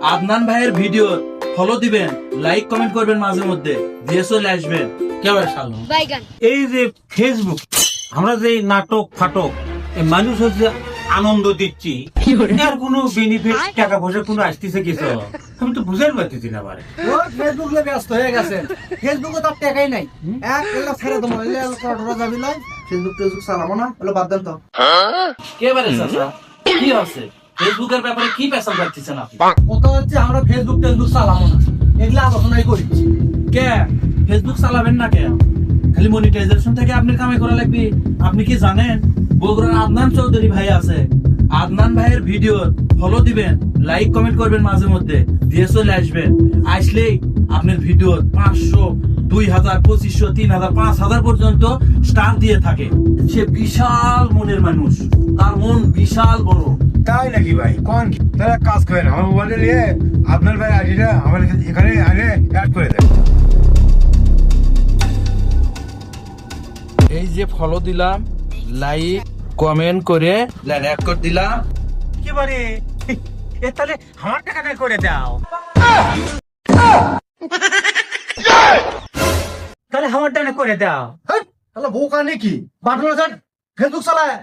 আদনান ভাইয়ের video follow দিবেন, like comment করবেন, মাঝে মধ্যে দিয়ে চলে আসবেন। কেমন শালো এই যে ফেসবুক আমরা যে নাটক ফাটক এই মানুষ হচ্ছে আনন্দ দিচ্ছি, এর কোনো বেনিফিট টাকা পয়সা কোনো আসতেছে কিছু আমি তো বুঝতে পারতেছি না। বারে ফেসবুক লে ব্যস্ত হয়ে গেছেন, ফেসবুকে তার টাকাই নাই। এক এলা ছেড়ে দেবো, এলা যাবি লাই ফেসবুক টেসবুক চালাবো না, এলো বাদ দেন তো। কেবারে চাচা কি আছে ফেসবুকের ব্যাপারে কি পেশাল পাচ্ছেন আপনি? কথা হচ্ছে আমরা ফেসবুক টেসবুক চালাবো না, এগুলো আলোচনাই করছি। কে ফেসবুক চালাবেন না কে? খালি মনিটাইজেশন থেকে আপনি কামাই করা লাগবে। আপনি কি জানেন বগুড়ার আদনান চৌধুরী ভাই আছে, আদনান ভাইয়ের ভিডিও ফলো দিবেন, লাইক কমেন্ট করবেন, মাঝে মধ্যে দিয়ে চলে আসবেন। আসলেই আপনার ভিডিও 500, 2000, 2500, 3000, 5000 পর্যন্ত স্টার দিয়ে থাকে। সে বিশাল মনের মানুষ, তার মন বিশাল বড়। তাই নাকি ভাই? কোন তারা কাজ করেন আমার মোবাইলে নিয়ে আপনার ভাই আইডিটা আমার এখানে আনে অ্যাড করে দেন। এই যে ফলো দিলাম, লাইক কমেন্ট করে অ্যাড করে দিলাম। কি বারে এ তাহলে আমার টাকাটা করে দাও, তাহলে আমার টাকা করে দাও। তাহলে বোকা নাকি বাটনা ফেসবুক চালায়